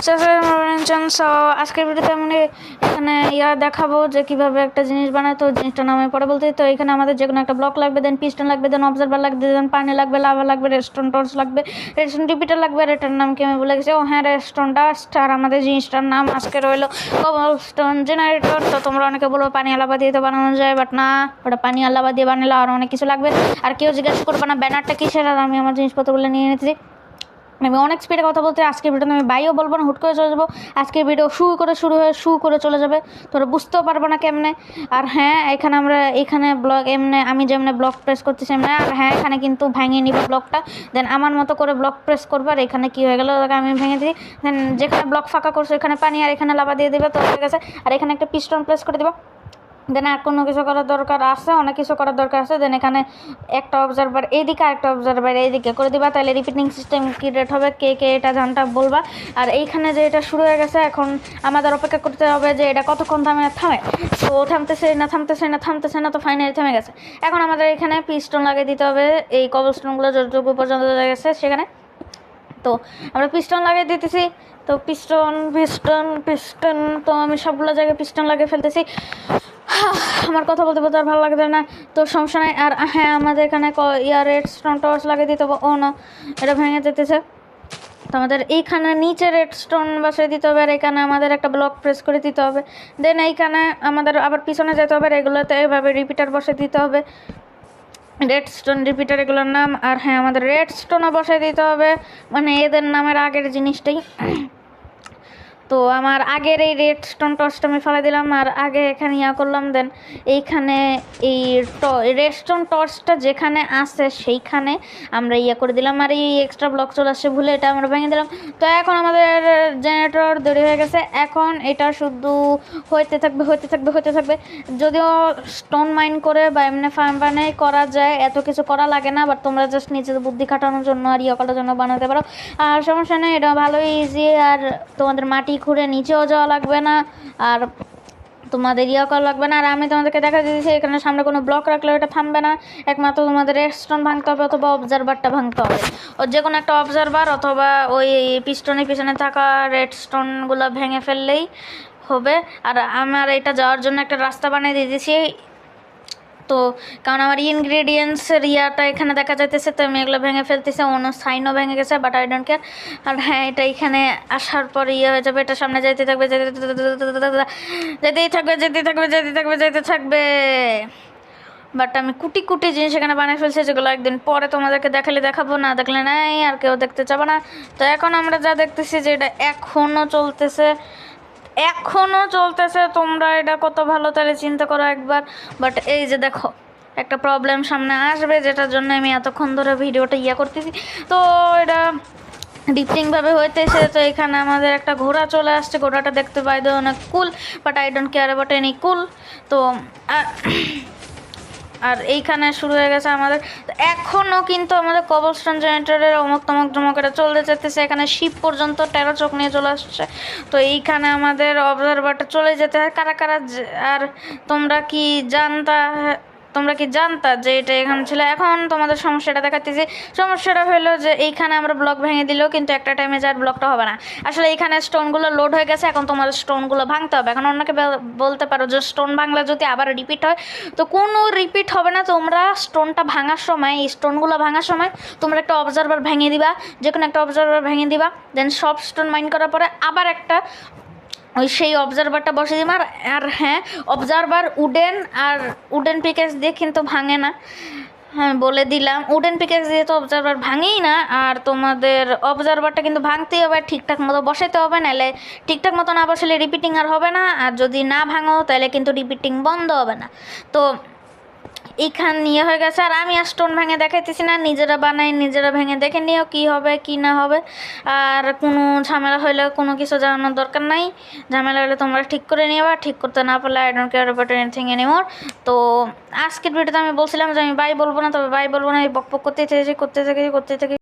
So আজকের ভিডিওতে আমি এখানে দেখাবো যে কিভাবে একটা জিনিস বানায়। তো জিনিসটার নামে পরে বলতে, তো এখানে আমাদের যে কোনো একটা ব্লক লাগবে, দেন পিস্টন লাগবে, দেন অবজারভার লাগবে, দেন পানি লাগবে, লাভা লাগবে, রেস্টন টর্চ লাগবে, রেস্টন রিপিটার লাগবে। আর এটার নাম কি আমি বলে গেছি, ও হ্যাঁ রেস্টন ডাস্ট। আর আমাদের জিনিসটার নাম আজকে রইলো কবলস্টোন জেনারেটর। তো তোমরা অনেকে বলবো পানি আলাবা দিয়ে তো বানানো যায়, বাট না, ওটা পানি আলাবা দিয়ে বানালে আর অনেক কিছু লাগবে। আর কেউ জিজ্ঞাসা করবে না ব্যানারটা কিসের, আর আমি আমার জিনিসপত্রগুলো নিয়ে নিতেছি। আমি অনেক স্পিডে কথা বলতে, আজকের ভিডিওতে আমি বাইও বলবো না, হুট করে চলে যাবো। আজকের ভিডিও শুরু হয়ে করে চলে যাবে, তোরা বুঝতেও পারবো না কেমনে। আর হ্যাঁ, এখানে ব্লগ এমনি আমি যেমনি ব্লগ প্রেস করতেছি এমনি। আর হ্যাঁ, এখানে কিন্তু ভেঙে নিব ব্লগটা, দেন আমার মতো করে ব্লগ প্রেস করবো। আর এখানে কী হয়ে গেলো আমি ভেঙে দিই, দেন যেখানে ব্লগ ফাঁকা করছো এখানে পানি, আর এখানে লাভা দিয়ে দেবে। তো হয়ে গেছে। আর এখানে একটা পিস্টন প্রেস করে দেবো। দেন আর কোনো কিছু করার দরকার আছে, অনেক কিছু করার দরকার আছে। দেন এখানে একটা অবজারভার এইদিকে, আরেকটা অবজারভার এইদিকে করে দিবা, তাহলে রিপিটিং সিস্টেম ক্রিয়েট হবে। কে এটা জানটা বলবা। আর এইখানে যে এটা শুরু হয়ে গেছে, এখন আমাদের অপেক্ষা করতে হবে যে এটা কতক্ষণ থামে। তো থামতেছে না, তো ফাইনালি থেমে গেছে। এখন আমাদের এখানে পিস্টন লাগিয়ে দিতে হবে, এই কবলস্টোনগুলো যতটুকু পর্যন্ত গেছে সেখানে। তো আমরা পিস্টন লাগিয়ে দিতেছি। তো পিস্টন তো আমি সবগুলো জায়গায় পিস্টন লাগিয়ে ফেলতেছি। আমার কথা বলতে আর ভালো লাগছে না, তো সমস্যা নাই। আর হ্যাঁ, আমাদের এখানে রেডস্টোন টর্চ লাগিয়ে দিতে হবে। ও না, এটা ভেঙে যেতেছে। তো আমাদের এইখানে নিচে রেডস্টোন বসিয়ে দিতে হবে, আর এখানে আমাদের একটা ব্লক প্রেস করে দিতে হবে। দেন এইখানে আমাদের আবার পিছনে যেতে হবে, এগুলোতে এভাবে রিপিটার বসিয়ে দিতে হবে, রেডস্টোন রিপিটার এগুলোর নাম। আর হ্যাঁ, আমাদের রেডস্টোনও বসিয়ে দিতে হবে, মানে এদের নামের আগের জিনিসটাই। তো আমার আগের এই রেডস্টোন টর্চটা আমি ফেলে দিলাম, আর আগে এখানে করলাম। দেন এইখানে এই রেডস্টোন টর্চটা যেখানে আছে সেইখানে আমরা করে দিলাম। আর এই এক্সট্রা ব্লক চলে আসছে ভুলে, এটা আমরা ভেঙে দিলাম। তো এখন আমাদের জেনারেটর তৈরি হয়ে গেছে। এখন এটা শুধু হইতে থাকবে। যদিও স্টোন মাইন করে বা এমনি ফার্ম বানাই করা যায়, এত কিছু করা লাগে না। বাট তোমরা জাস্ট নিজেদের বুদ্ধি খাটানোর জন্য আর করার জন্য বানাতে পারো, আর সমস্যা নেই, এটা ভালোই ইজি। আর তোমাদের মাটি খুঁড়ে নিচেও যাওয়া লাগবে না, আর তোমাদের করা লাগবে না। আর আমি তোমাদেরকে দেখা দিয়েছি, এখানে সামনে কোনো ব্লক রাখলে ওটা থামবে না, একমাত্র তোমাদের রেডস্টোন ভাঙতে হবে অথবা অবজারভারটা ভাঙতে হবে। ও যে কোনো একটা অবজারভার অথবা ওই পিস্টনের পিছনে থাকা রেডস্টোনগুলো ভেঙে ফেললেই হবে। আর আমার এটা যাওয়ার জন্য একটা রাস্তা বানিয়ে দিয়েছি, তো কারণ আমার ইনগ্রেডিয়েন্টসের এখানে দেখা যাইতেছে, তো আমি এগুলো ভেঙে ফেলতেছি। অন্য সাইনও ভেঙে গেছে, বাট আই ডোন্ট কেয়ার। আর হ্যাঁ, এটা এখানে আসার পর হয়ে যাবে, এটা সামনে যেতে থাকবে। বাট আমি কুটি জিনিস এখানে বানিয়ে ফেলছি, যেগুলো একদিন পরে তোমাদেরকে দেখাবো, না দেখলে নাই, আর কেউ দেখতে চাবো না। তো এখন আমরা যা দেখতেছি যে এটা এখনও চলতেছে। তোমরা এটা কত ভালো তাহলে চিন্তা করো একবার। বাট এই যে দেখো, একটা প্রবলেম সামনে আসবে, যেটার জন্য আমি এতক্ষণ ধরে ভিডিওটা করতেছি। তো এটা ডিপটিংভাবে হইতেছে। তো এখানে আমাদের একটা ঘোড়া চলে আসছে, ঘোড়াটা দেখতে পাইতে অনেক cool, but I don't care about any cool. তো আর এইখানে শুরু হয়ে গেছে আমাদের। এখনও কিন্তু আমাদের কবলস্টোন জেনারেটরের অমক এটা চলতে যেতেছে। এখানে শিপ পর্যন্ত 13 চোখ নিয়ে চলে আসছে। তো এইখানে আমাদের অবজারভারটা চলে যেতে হয় কারা। আর তোমরা কি জানতা যে এটা এখানে ছিল? এখন তোমাদের সমস্যাটা দেখাচ্ছি। সমস্যাটা হলো যে এইখানে আমরা ব্লক ভেঙে দিলেও কিন্তু একটা টাইমে যার ব্লকটা হবে না। আসলে এইখানে স্টোনগুলো লোড হয়ে গেছে, এখন তোমাদের স্টোনগুলো ভাঙতে হবে। এখন অন্যকে বলতে পারো যে স্টোন ভাঙলে যদি আবার রিপিট হয়, তো কোনো রিপিট হবে না। তোমরা স্টোনটা ভাঙার সময়, এই স্টোনগুলো ভাঙার সময় তোমরা একটা অবজারভার ভেঙে দিবা, যে কোনো একটা অবজারভার ভেঙে দিবা। দেন সব স্টোন মাইন করার পরে আবার একটা সেই অবজারভারটা বসে দিবা। আর হ্যাঁ, অবজারভার উডেন পিকেস দিয়ে কিন্তু ভাঙে না, হ্যাঁ বলে দিলাম। উডেন পিকেস দিয়ে তো অবজারভার ভাঙেই না। আর তোমাদের অবজারভারটা কিন্তু ভাঙতেই হবে, ঠিকঠাক মতো বসাইতে হবে, নাহলে ঠিকঠাক মতো না বসালে রিপিটিং আর হবে না। আর যদি না ভাঙো তাহলে কিন্তু রিপিটিং বন্ধ হবে না। তো এইখান নিয়ে হয়ে গেছে। আর আমি আর স্টোন ভেঙে দেখাইতেছি না, নিজেরা বানাই, নিজেরা ভেঙে দেখে নিও কী হবে কি না হবে। আর কোনো ঝামেলা হইলে কোনো কিছু জানানোর দরকার নাই। ঝামেলা হলে তোমরা ঠিক করে নিবা, ঠিক করতে না পারলে I don't care about anything anymore. তো আজকের ভিডিওতে আমি বলছিলাম যে আমি বাই বলবো না, তবে বাই বলবো না, এই বকবক করতে থাকি।